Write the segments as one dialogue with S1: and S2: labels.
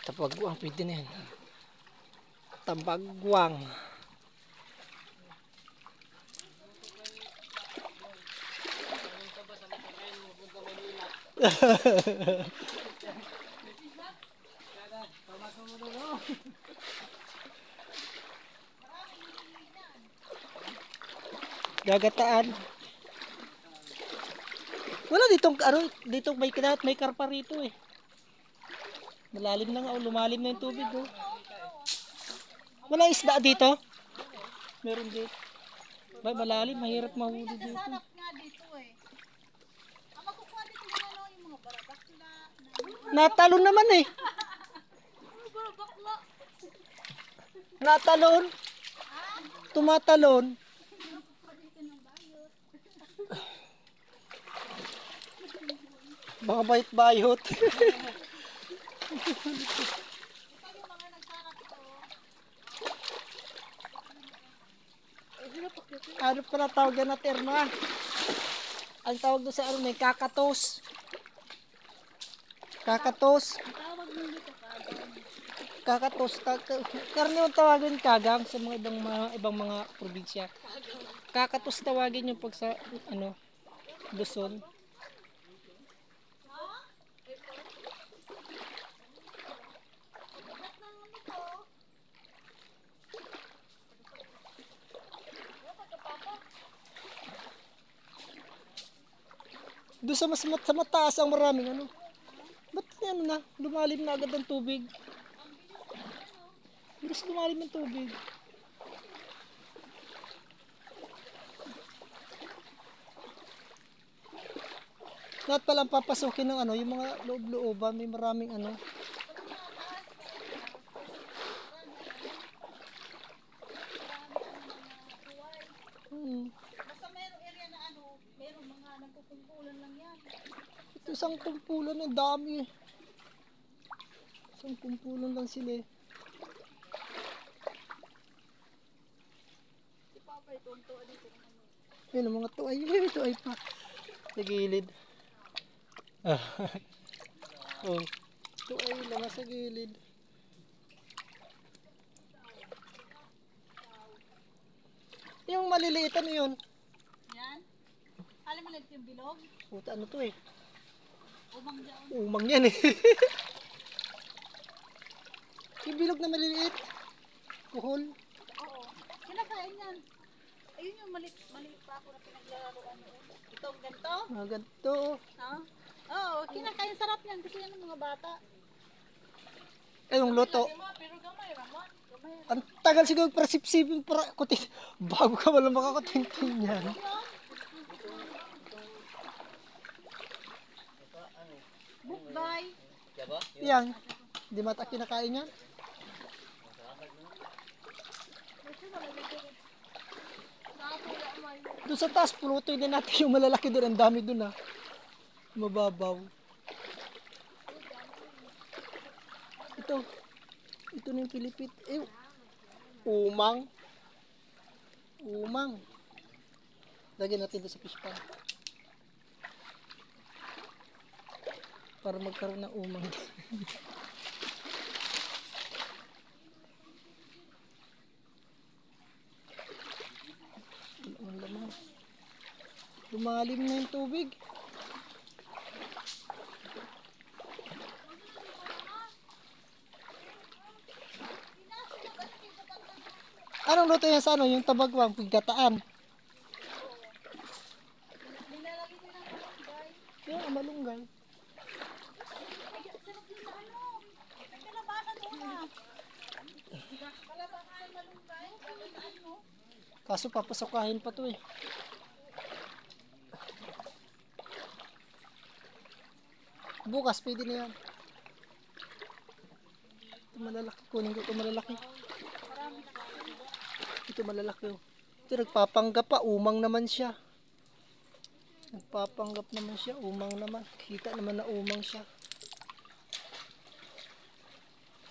S1: Tabagwang, pwede na yan. Tabagwang. Gagataan. Wala ditong dito may kinat, may karpa rito eh. Malalim na nga, lumalim na yung tubig oh. Wala isda dito? Meron dito. Bay, malalim, mahirap mahuli dito.
S2: Sarap nga dito eh. Ang makukuha dito yung mga barabakla.
S1: Natalon naman eh.
S2: Barabakla.
S1: Natalon. Tumatalon. Mga bayot-bayot. Ano pala tawagan na terma? Ang tawag doon sa ano may kakatos. Kakatos. Kakatos. Karne yung tawagin kagang sa mga ibang mga probinsya. Kakatos tawagin yung pag sa ano Luzon. Doon sa sa mataas ang maraming ano. Ba't yan na? Lumalim na agad ang tubig. Bilis lumalim ang tubig. Lahat palang papasukin ng ano, yung mga loob-looban, may maraming ano.
S2: Basta mayroong area na ano, mayroong mga nagkukumpulan lang yan.
S1: Ito isang kumpulan, ang dami. Isang kumpulan lang sila eh.
S2: Si Papa ito, ang tuwa dito ng ano.
S1: Ayun ang mga tuay. Ito ay pa. Sa gilid. Oh, tuay lang sa gilid. Yung maliliit ano yun?
S2: Yan. Alam mo lang yung bilog?
S1: Puta ano to eh?
S2: Umang dyan.
S1: Umang yan eh. Yung bilog na maliliit. Kuhol.
S2: Oo. Kinakain yan. Ayun yung maliit pa ako na pinaglalaroan noon. Itong ganito.
S1: Mga ganito.
S2: Ha? Oo, kinakain sarap yan kasi yan ng mga bata.
S1: Eh, yung luto.
S2: Pero gamay naman. Gamay.
S1: Ang tagal siguro para sipsipin para kutin. Bago ka wala makakutintin yan.
S2: Bukbay.
S1: Yan. Di mata kinakain yan. Doon sa taas, pulutoy din natin yung malalaki doon. Ang dami doon ah. Mababaw. Ito. Ito na yung pilipit. Eh, umang. Umang. Lagyan natin doon sa fish pan. Para magkaroon ng umang. Ang lamang. Lumalim na yung tubig. Anong luto yan sa ano? Yung tabagwang, piggataan.
S2: Nilalagay din ng malunggay.
S1: Yan, ang malunggay.
S2: Sarap din sa ano. May kalabasan doon ah. Kalabasan malunggay. Kalabasan mo.
S1: Kaso papasokahin pa to eh. Bukas pwede na yan. Ito malalaki. Kunin ko ito malalaki. Ito malalaki oh. Ito nagpapanggap pa. Umang naman siya. Nagpapanggap naman siya. Umang naman. Kita naman na umang siya.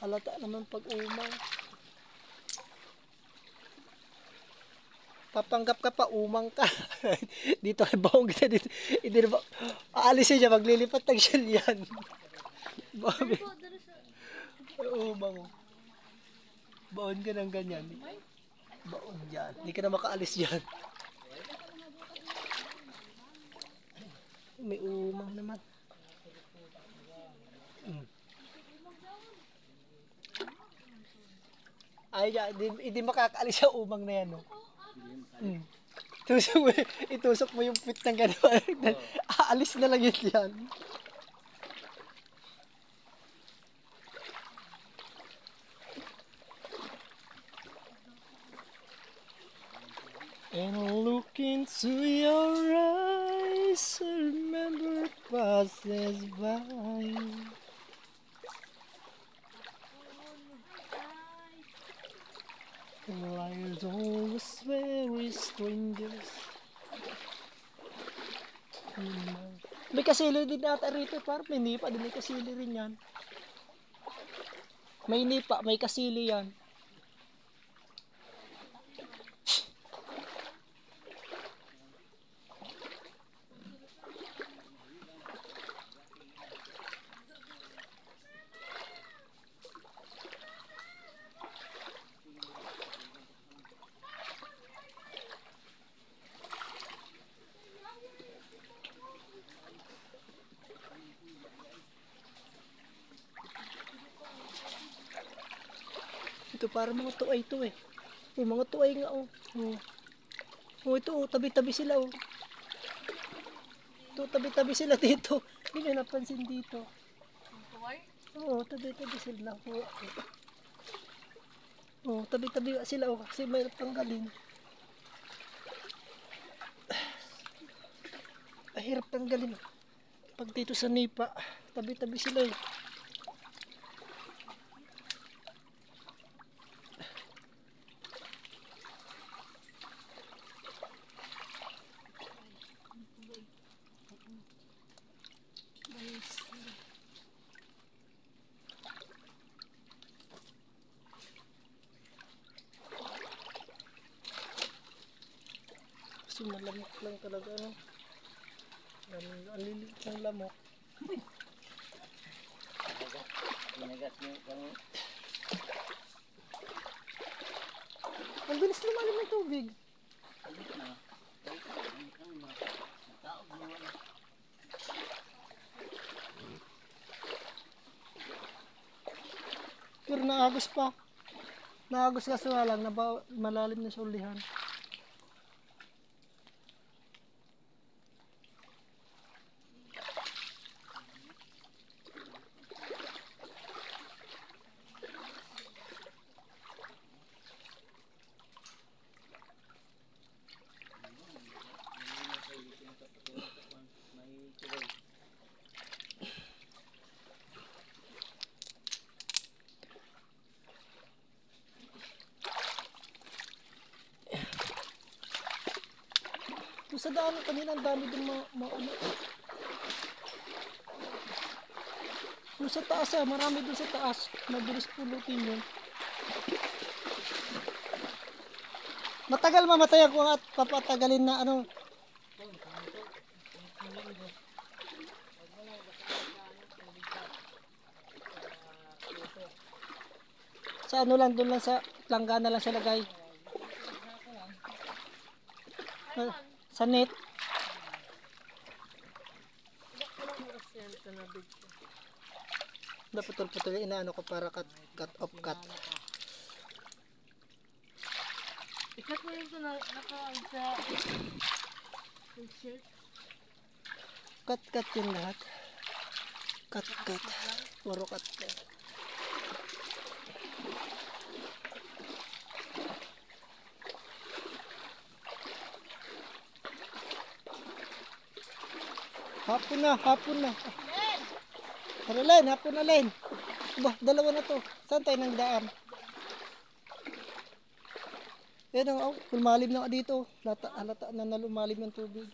S1: Halata naman pag umang. Papanggap ka pa, umang ka. Dito ay baong kita dito. Hindi na ba, aalisin siya, maglilipat ng shell yan. Babi,
S2: Po, dala sa...
S1: umang. Baon ka ng ganyan. Baon yan. Hindi ka na makaalis yan. May umang naman. Mm. Ay, hindi makakaalis sa umang na yan. No? Mm. Itusok mo yung pit ng gano'n. Aalis na lang yun yan. And I look into your eyes, I remember passes by. Liars always very strangers. May kasili din ata rito, par. May nipa din, may kasili rin yan. May nipa, may kasili yan. Ito para mga tuay to eh. Oh, mga tuay nga oh. Oh, oh ito oh, tabi-tabi sila oh. Ito, tabi-tabi sila dito. Hindi na napansin dito.
S2: Tuway?
S1: Oo, tabi-tabi sila. Oh, oh tabi-tabi nga sila oh. Kasi may tanggalin. Ay, hirap tanggalin. Pag dito sa nipa, tabi-tabi sila eh. Kasi malamok lang talaga ano. Ang lilit ng lamok. Ang bilis lumalim ng tubig. Pero naagos pa. Naagos kaso nga lang, malalim na sa ulihan. Doon sa daanan kanina, ang dami din ano. Doon sa taas marami doon sa taas. Mabilis pulutin yun. Matagal mamatay ako at papatagalin na ano. Sa ano lang, doon lang sa langgana lang siya lagay. Sa net. Dapat putol-putol inaano ko para cut off cut.
S2: Ikat mo yung naka sa shirt.
S1: Cut yun lahat. Cut. Puro cut. Hapon na. Tara Len, hapon na Len. Bah, dalawa na to. Saan tayo nang daan? Yan ang lumalim na dito. Halata na lumalim ng tubig.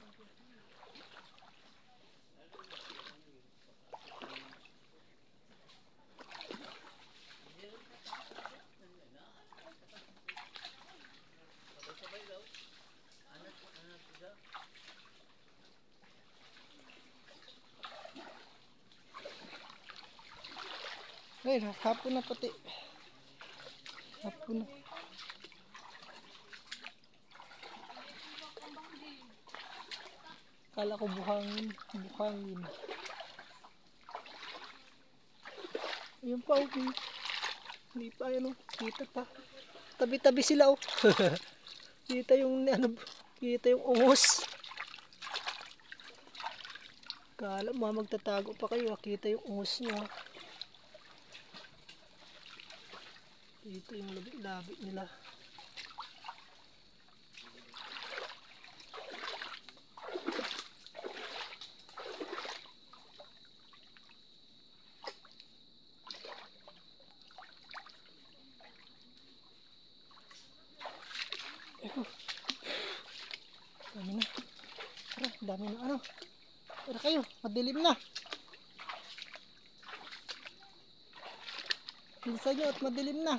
S1: Ay, hapon na pati. Hapon na. Kala ko buhangin. Buhangin. Ayun pa, oh. Hindi pa, ano. Kita pa. Tabi-tabi sila, oh. Kita yung, ano, kita yung ungos. Kala mo, magtatago pa kayo. Kita yung ungos niya. Dito yung labi-labi nila. Eko. Dami na. Tara, dami na ano. Tara kayo, madilim na. Pinsan nyo at madilim na.